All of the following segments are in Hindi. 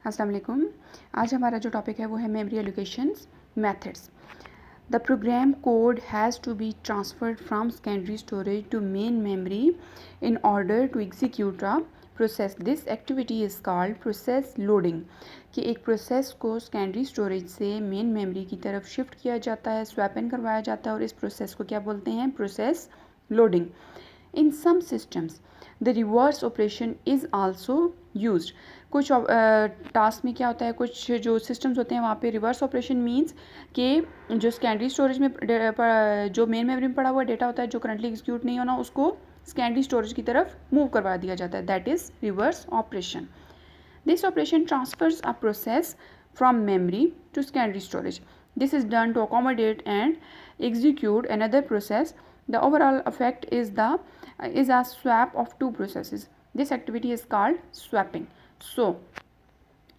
अस्सलाम वालेकुम। आज हमारा जो टॉपिक है वो है memory allocations methods. The program code has to be transferred from secondary storage to main memory in order to execute a process. This activity is called process loading. कि एक प्रोसेस को सेकेंडरी स्टोरेज से मेन मेमोरी की तरफ शिफ्ट किया जाता है, स्वैप इन करवाया जाता है और इस प्रोसेस को क्या बोलते हैं? Process loading. In some systems the reverse operation is also used. कुछ टास्क में क्या होता है, कुछ जो सिस्टम्स होते हैं वहाँ पे रिवर्स ऑपरेशन मींस कि जो सेकेंडरी स्टोरेज में जो मेन मेमोरी में पड़ा हुआ डेटा होता है जो करंटली एग्जीक्यूट नहीं होना, उसको सेकेंडरी स्टोरेज की तरफ मूव करवा दिया जाता है। That is reverse operation. This operation transfers a process from memory to secondary storage. This is done to accommodate and execute another process. The overall effect is a swap of two processes. This activity is called swapping. So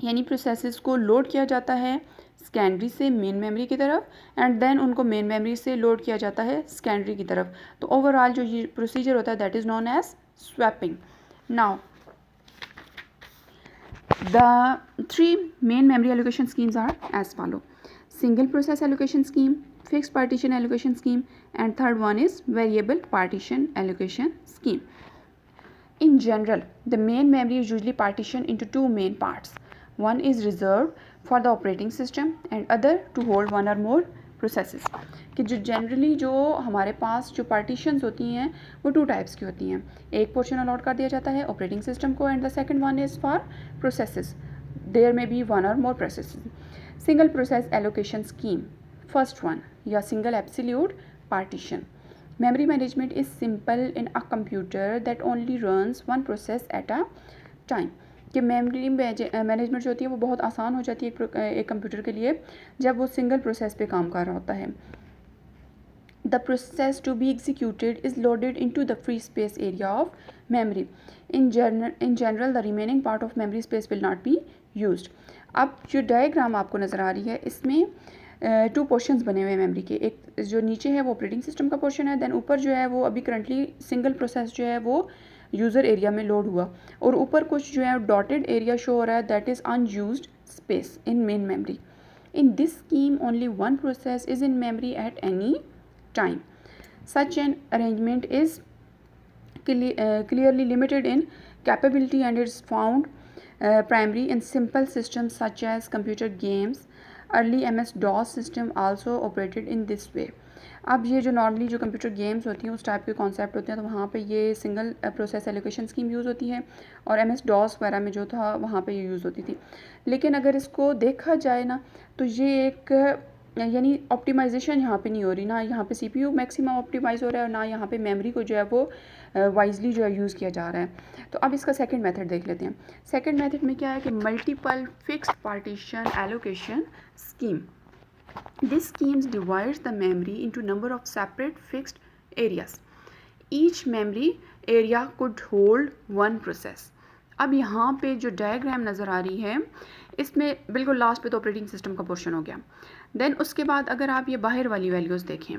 यानी प्रोसेसेस को लोड किया जाता है सेकेंडरी से मेन मेमोरी की तरफ एंड देन उनको मेन मेमोरी से लोड किया जाता है सेकेंडरी की तरफ। तो ओवरऑल जो ये प्रोसीजर होता है that is known as swapping. Now the three main memory allocation schemes are as follow: single process allocation scheme, fixed partition allocation scheme, and third one is variable partition allocation scheme. In general, the main memory is usually partitioned into two main parts. One is reserved for the operating system and other to hold one or more processes. कि जो जनरली जो हमारे पास जो पार्टीशंस होती हैं वो टू टाइप्स की होती हैं। एक पोर्शन अलॉट कर दिया जाता है ऑपरेटिंग सिस्टम को and the second one is for processes. There may be one और more processes. Single process allocation scheme, first one, या single absolute partition. Memory management is simple in a computer that only runs one process at a time. कि मेमोरी मैनेजमेंट जो होती है वो बहुत आसान हो जाती है एक कंप्यूटर के लिए जब वो सिंगल प्रोसेस पे काम कर रहा होता है। The process to be executed is loaded into the free space area of memory. In general, the remaining part of memory space will not be used. अब जो डायग्राम आपको नज़र आ रही है इसमें टू पोर्शंस बने हुए हैं मेमोरी के। एक जो नीचे है वो ऑपरेटिंग सिस्टम का पोर्शन है, देन ऊपर जो है वो अभी करंटली सिंगल प्रोसेस जो है वो यूज़र एरिया में लोड हुआ और ऊपर कुछ जो है डॉटेड एरिया शो हो रहा है that is unused space in main memory. In this scheme, only one process is in memory at any time. Such an arrangement is clearly limited in capability and is found primary in simple systems such as computer games. Early MS-DOS system also operated in this way. अब ये जो नॉर्मली जो कंप्यूटर गेम्स होती हैं उस टाइप के कॉन्सेप्ट होते हैं तो वहाँ पे ये single process allocation scheme use होती है और MS-DOS वगैरह में जो था वहाँ पे ये यूज़ होती थी। लेकिन अगर इसको देखा जाए ना तो ये एक यानी ऑप्टिमाइजेशन यहाँ पे नहीं हो रही, ना यहाँ पे CPU मैक्सिमम ऑप्टिमाइज़ हो रहा है और ना यहाँ पे मेमोरी को जो है वो वाइजली जो है यूज़ किया जा रहा है। तो अब इसका सेकंड मेथड देख लेते हैं। सेकंड मेथड में क्या है कि multiple fixed partition allocation scheme. This scheme divides the memory into number of separate fixed areas. Each memory area could hold one process. अब यहाँ पे जो डायग्राम नज़र आ रही है इसमें बिल्कुल लास्ट पे तो ऑपरेटिंग सिस्टम का पोर्शन हो गया। देन उसके बाद अगर आप ये बाहर वाली वैल्यूज़ देखें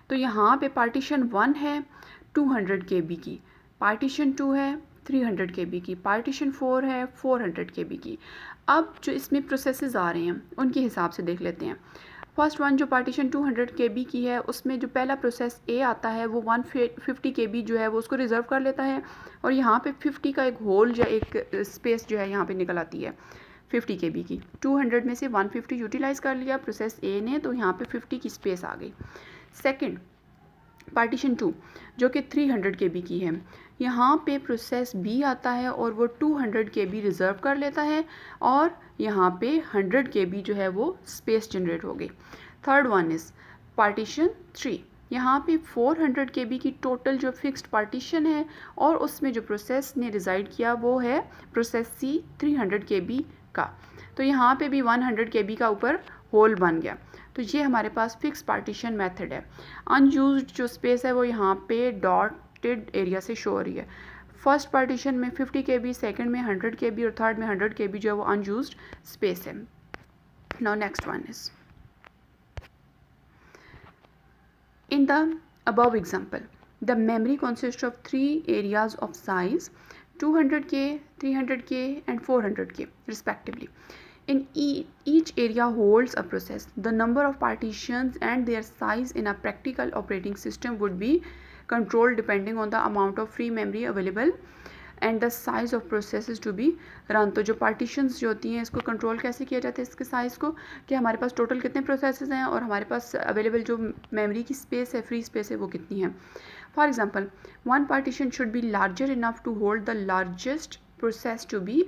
तो यहाँ पे पार्टीशन 1 है 200 KB की, पार्टीशन 2 है 300 KB की, पार्टीशन 4 है 400 KB की। अब जो इसमें प्रोसेसेस आ रहे हैं उनके हिसाब से देख लेते हैं। फर्स्ट वन जो पार्टीशन 200 KB की है उसमें जो पहला प्रोसेस ए आता है वो 150 KB जो है वो उसको रिज़र्व कर लेता है और यहाँ पे 50 का एक होल या एक स्पेस जो है यहाँ पे निकल आती है 50 KB की। 200 में से 150 यूटिलाइज़ कर लिया प्रोसेस ए ने तो यहाँ पे 50 की स्पेस आ गई। सेकंड पार्टीशन 2 जो कि 300 KB की है, यहाँ पे प्रोसेस बी आता है और वो 200 KB रिज़र्व कर लेता है और यहाँ पे 100 KB जो है वो स्पेस जनरेट हो गई। थर्ड वन इज़ पार्टीशन 3, यहाँ पे 400 KB की टोटल जो फिक्स्ड पार्टीशन है और उसमें जो प्रोसेस ने रिज़ाइड किया वो है प्रोसेस सी 300 KB का। तो यहाँ पे भी 100 KB का ऊपर होल बन गया। तो ये हमारे पास फिक्स पार्टीशन मेथड है। अनयूज्ड जो स्पेस है वो यहाँ पे डॉटेड एरिया से शो हो रही है। फर्स्ट पार्टीशन में 50 KB, सेकंड में 100 KB और थर्ड में 100 KB जो है वो अनयूज्ड स्पेस है। Now next one is in the above example the memory consists of three areas of size 200K, 300K and 400K respectively. In each area holds a process. The number of partitions and their size in a practical operating system would be controlled depending on the amount of free memory available and the size of process to be run. तो जो पार्टीशंस जो होती हैं इसको कंट्रोल कैसे किया जाता है इसके साइज़ को, कि हमारे पास टोटल कितने प्रोसेसेस हैं और हमारे पास अवेलेबल जो मेमोरी की स्पेस है, फ्री स्पेस है, वो कितनी है. For example, one partition should be larger enough to hold the largest process to be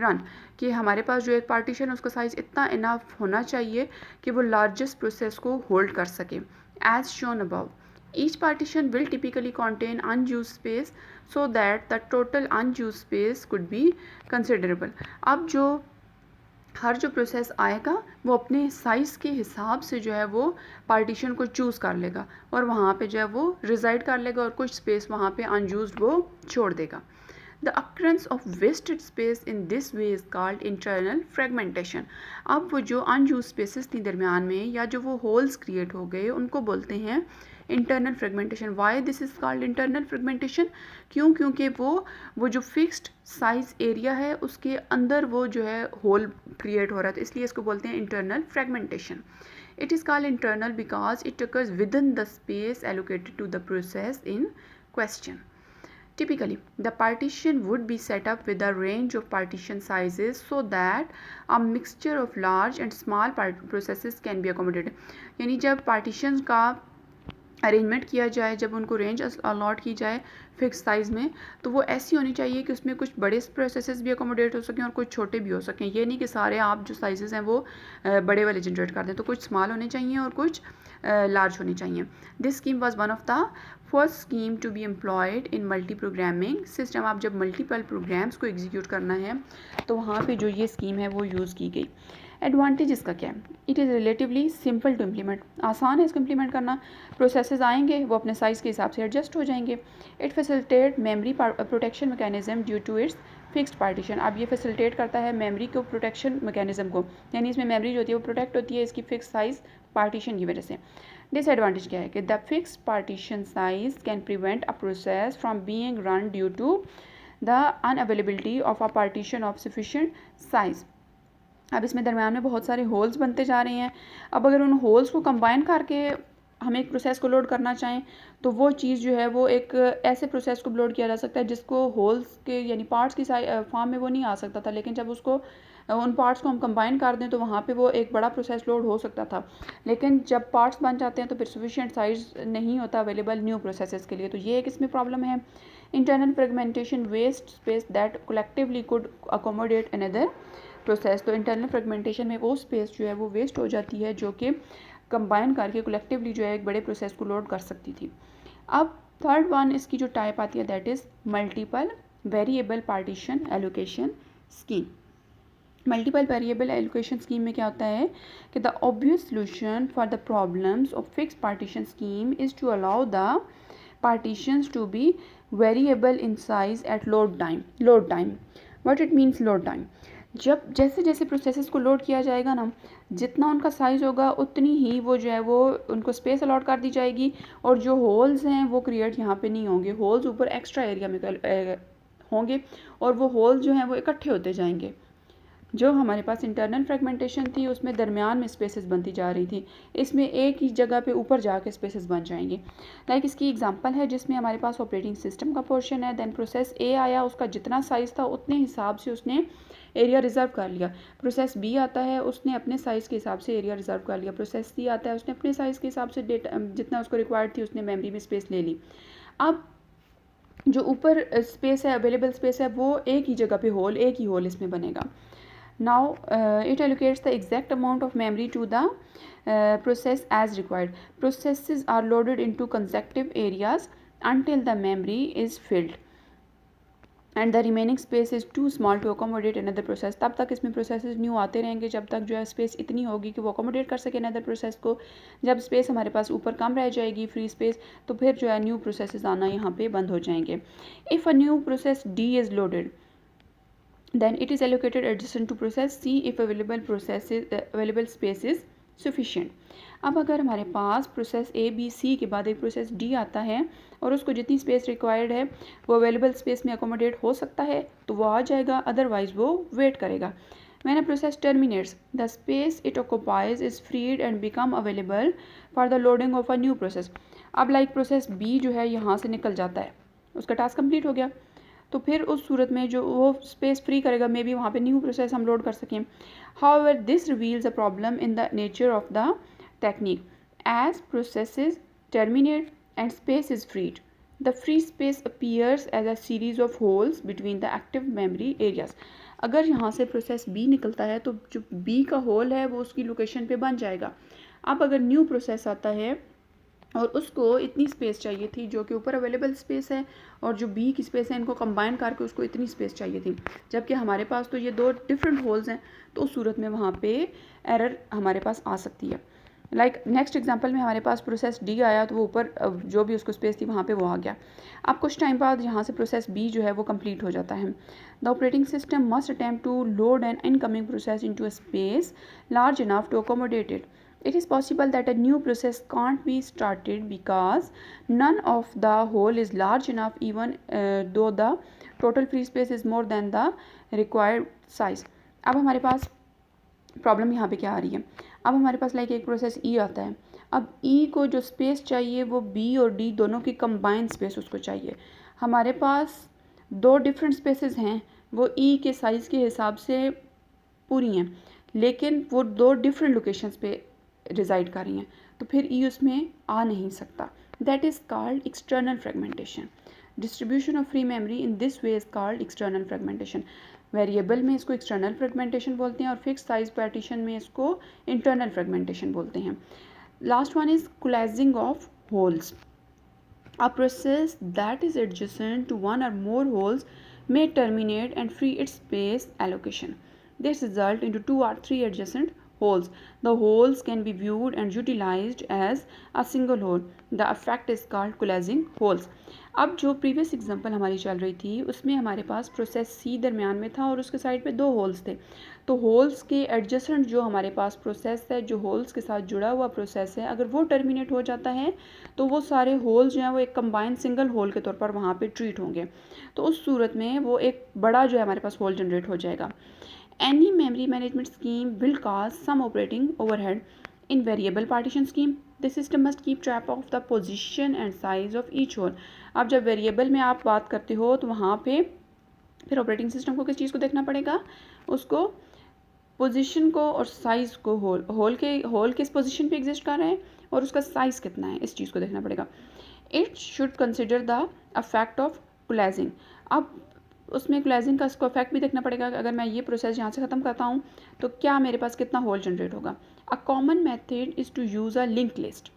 run. कि हमारे पास जो एक पार्टीशन है उसका साइज़ इतना इनफ होना चाहिए कि वो लार्जेस्ट प्रोसेस को होल्ड कर सके. As shown above, each partition will typically contain unused space so that the total unused space could be considerable. अब जो हर जो प्रोसेस आएगा वो अपने साइज़ के हिसाब से जो है वो पार्टीशन को चूज़ कर लेगा और वहाँ पे जो है वो रिजाइड कर लेगा और कुछ स्पेस वहाँ पे अनयूज्ड वो छोड़ देगा. The occurrence of wasted space in this way is called internal fragmentation. अब वो जो unused spaces थी दरमियान में या जो वो holes create हो गए उनको बोलते हैं internal fragmentation. Why this is called internal fragmentation? क्योंकि वो जो fixed size area है उसके अंदर वो जो है hole create हो रहा था, इसलिए इसको बोलते हैं internal fragmentation. It is called internal because it occurs within the space allocated to the process in question. Typically, the partition would be set up with a range of partition sizes so that a mixture of large and small processes can be accommodated. यानी जब partitions का अरेंजमेंट किया जाए, जब उनको रेंज अलॉट की जाए फिक्स साइज़ में, तो वो ऐसी होनी चाहिए कि उसमें कुछ बड़े प्रोसेसेस भी अकोमोडेट हो सकें और कुछ छोटे भी हो सकें. ये नहीं कि सारे आप जो साइजेस हैं वो बड़े वाले जनरेट कर दें, तो कुछ स्मॉल होने चाहिए और कुछ लार्ज होने चाहिए. This scheme was one of the first scheme to be employed in multi programming system. आप जब मल्टीपल प्रोग्राम्स को एग्जीक्यूट करना है तो वहाँ पे जो ये स्कीम है वो यूज़ की गई. एडवांटेज इसका क्या है? It is relatively simple to implement. आसान है इसको इम्प्लीमेंट करना. प्रोसेसेस आएंगे वो अपने साइज़ के हिसाब से एडजस्ट हो जाएंगे. It facilitate memory protection mechanism due to its fixed partition. अब ये फैसिलिटेट करता है मेमोरी को प्रोटेक्शन मैकेनिज्म को, यानी इसमें मेमोरी जो होती है वो प्रोटेक्ट होती है इसकी फिक्स साइज़ पार्टीशन की वजह से. डिसएडवांटेज क्या है कि the fix partition size can prevent a process from being run due to the unavailability of a partition of sufficient size. अब इसमें दरम्यान में बहुत सारे होल्स बनते जा रहे हैं. अब अगर उन होल्स को कंबाइन करके हम एक प्रोसेस को लोड करना चाहें तो वो चीज़ जो है वो एक ऐसे प्रोसेस को लोड किया जा सकता है जिसको होल्स के यानी पार्ट्स की फॉर्म में वो नहीं आ सकता था, लेकिन जब उसको उन पार्ट्स को हम कंबाइन कर दें तो वहाँ पे वो एक बड़ा प्रोसेस लोड हो सकता था. लेकिन जब पार्ट्स बन जाते हैं तो फिर सफिशिएंट साइज नहीं होता अवेलेबल न्यू प्रोसेसेस के लिए, तो ये एक इसमें प्रॉब्लम है. Internal fragmentation waste space that collectively could accommodate another process. तो इंटरनल फ्रेगमेंटेशन में वो स्पेस जो है वो वेस्ट हो जाती है जो कि कंबाइन करके कलेक्टिवली जो है एक बड़े प्रोसेस को लोड कर सकती थी. अब थर्ड वन इसकी जो टाइप आती है that is multiple variable partition allocation scheme. Multiple variable allocation scheme में क्या होता है कि the obvious solution for the problems of fix partition scheme is to allow the partitions to be variable in size at load time. What it means load time? जब जैसे जैसे प्रोसेसेस को लोड किया जाएगा ना, जितना उनका साइज़ होगा उतनी ही वो जो है वो उनको स्पेस अलॉट कर दी जाएगी और जो होल्स हैं वो क्रिएट यहाँ पे नहीं होंगे. होल्स ऊपर एक्स्ट्रा एरिया में होंगे और वो होल्स जो हैं वो इकट्ठे होते जाएंगे. जो हमारे पास इंटरनल फ्रेगमेंटेशन थी उसमें दरमियान में स्पेसेस बनती जा रही थी, इसमें एक ही जगह पे ऊपर जाके स्पेसेस बन जाएंगे. लाइक इसकी एग्जांपल है जिसमें हमारे पास ऑपरेटिंग सिस्टम का पोर्शन है, देन प्रोसेस ए आया, उसका जितना साइज़ था उतने हिसाब से उसने एरिया रिजर्व कर लिया. प्रोसेस बी आता है, उसने अपने साइज़ के हिसाब से एरिया रिजर्व कर लिया. प्रोसेस सी आता है, उसने अपने साइज़ के हिसाब से डेटा जितना उसको रिक्वायर्ड थी उसने मेमोरी में स्पेस ले ली. अब जो ऊपर स्पेस है, अवेलेबल स्पेस है, वो एक ही जगह पे एक ही होल इसमें बनेगा. Now it allocates the exact amount of memory to the process as required. Processes are loaded into consecutive areas until the memory is filled and the remaining space is too small to accommodate another process. तब तक इसमें processes न्यू आते रहेंगे जब तक जो है स्पेस इतनी होगी कि वो accommodate कर सके another process को. जब स्पेस हमारे पास ऊपर कम रह जाएगी फ्री स्पेस, तो फिर जो है न्यू processes आना यहाँ पे बंद हो जाएंगे. If a new process D is loaded, then it is allocated adjacent to process C if available space is sufficient. अब अगर हमारे पास प्रोसेस ए बी सी के बाद एक प्रोसेस डी आता है और उसको जितनी स्पेस रिक्वायर्ड है वो अवेलेबल स्पेस में अकोमोडेट हो सकता है तो वो आ जाएगा, अदरवाइज वो वेट करेगा। When a process terminates, the space it occupies is freed and become available for the loading of a new process. अब लाइक प्रोसेस बी जो है यहाँ से निकल जाता है, उसका टास्क कंप्लीट हो गया, तो फिर उस सूरत में जो वो स्पेस फ्री करेगा, मे बी वहाँ पे न्यू प्रोसेस हम लोड कर सकें। However this reveals a problem in the nature of the technique as processes terminate and space is freed the free space appears as a series of holes between the active memory areas. अगर यहाँ से प्रोसेस बी निकलता है तो जो बी का होल है वो उसकी लोकेशन पे बन जाएगा। अब अगर न्यू प्रोसेस आता है और उसको इतनी स्पेस चाहिए थी जो कि ऊपर अवेलेबल स्पेस है और जो बी की स्पेस है, इनको कंबाइन करके उसको इतनी स्पेस चाहिए थी, जबकि हमारे पास तो ये दो डिफरेंट होल्स हैं, तो उस सूरत में वहाँ पे एरर हमारे पास आ सकती है। लाइक नेक्स्ट एग्जांपल में हमारे पास प्रोसेस डी आया तो वो ऊपर जो भी उसको स्पेस थी वहाँ पे वो आ गया। अब कुछ टाइम बाद यहाँ से प्रोसेस बी जो है वो कंप्लीट हो जाता है। The operating system must attempt to load an incoming process into a space large enough to accommodate it. It is possible that a new process can't be started because none of the whole is large enough, even though the total free space is more than the required size. अब हमारे पास प्रॉब्लम यहाँ पे क्या आ रही है, अब हमारे पास लाइक एक प्रोसेस ई आता है। अब ई को जो स्पेस चाहिए वो बी और डी दोनों की कंबाइंड स्पेस उसको चाहिए। हमारे पास दो डिफरेंट स्पेसेस हैं, वो ई के साइज़ के हिसाब से पूरी हैं, लेकिन वो दो डिफरेंट लोकेशंस पे रिजाइड कर रही हैं, तो फिर ई उसमें आ नहीं सकता। That is called external fragmentation. Distribution of free memory in this way is called external fragmentation. Variable में इसको एक्सटर्नल फ्रेगमेंटेशन बोलते हैं और फिक्स साइज पार्टीशन में इसको इंटरनल फ्रेगमेंटेशन बोलते हैं। Last one is coalescing of holes. A process that is adjacent to one or more holes may terminate and free its space allocation. This results into two or three adjacent holes. The holes can be viewed and utilized as a single hole. The effect is called coalescing holes. अब जो प्रीवियस एग्जांपल हमारी चल रही थी उसमें हमारे पास प्रोसेस सी दरमियान में था और उसके साइड पे दो होल्स थे, तो होल्स के एडजेसेंट जो हमारे पास प्रोसेस है, जो होल्स के साथ जुड़ा हुआ प्रोसेस है, अगर वो टर्मिनेट हो जाता है तो वो सारे होल्स जो हैं वो एक कंबाइंड सिंगल होल के तौर पर वहाँ पे ट्रीट होंगे, तो उस सूरत में वो एक बड़ा जो है हमारे पास होल जनरेट हो जाएगा। Any memory management scheme will cause some operating overhead in variable partition scheme. The system must keep track of the position and size of each hole. अब जब वेरिएबल में आप बात करते हो तो वहाँ पे फिर ऑपरेटिंग सिस्टम को किस चीज़ को देखना पड़ेगा, उसको पोजीशन को और साइज़ को, होल किस पोजीशन पे एग्जिस्ट कर रहे हैं और उसका साइज़ कितना है, इस चीज़ को देखना पड़ेगा। It should consider the effect of coalescing. अब उसमें कोलाइजिंग का इसको अफेक्ट भी देखना पड़ेगा। अगर मैं ये प्रोसेस यहाँ से ख़त्म करता हूँ तो क्या मेरे पास कितना होल जनरेट होगा। A common method is to use a link list.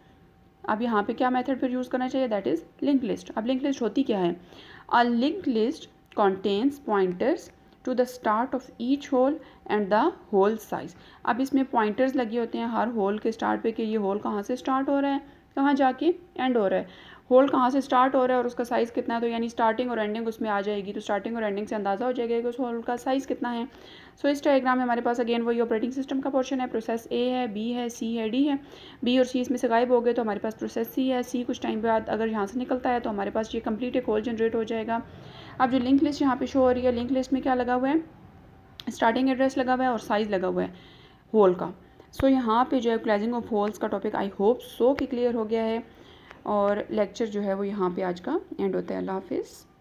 अब यहाँ पे क्या मेथड फिर यूज़ करना चाहिए, दैट इज़ लिंक लिस्ट। अब लिंक लिस्ट होती क्या है, a link list contains pointers to the start of each hole and the hole size. अब इसमें पॉइंटर्स लगे होते हैं हर होल के स्टार्ट पे कि ये होल कहाँ से स्टार्ट हो रहा है, कहाँ जाके एंड हो रहा है, होल कहाँ से स्टार्ट हो रहा है और उसका साइज़ कितना है, तो यानी स्टार्टिंग और एंडिंग उसमें आ जाएगी, तो स्टार्टिंग और एंडिंग से अंदाज़ा हो जाएगा कि उस होल का साइज़ कितना है। सो इस डायग्राम में हमारे पास अगेन वही ऑपरेटिंग सिस्टम का पोर्शन है, प्रोसेस ए है, बी है, सी है, डी है। बी और सी इसमें से गायब हो गए तो हमारे पास प्रोसेस सी है। सी कुछ टाइम बाद अगर यहाँ से निकलता है तो हमारे पास ये कंप्लीट एक होल जनरेट हो जाएगा। अब जो लिंक लिस्ट यहाँ पे शो हो रही है, लिंक लिस्ट में क्या लगा हुआ है, स्टार्टिंग एड्रेस लगा हुआ है और साइज़ लगा हुआ है होल का। सो यहाँ पे जो है कोलाइजिंग ऑफ होल्स का टॉपिक आई होप सो कि क्लियर हो गया है और लेक्चर जो है वो यहाँ पे आज का एंड होता है। अल्लाह हाफिज़।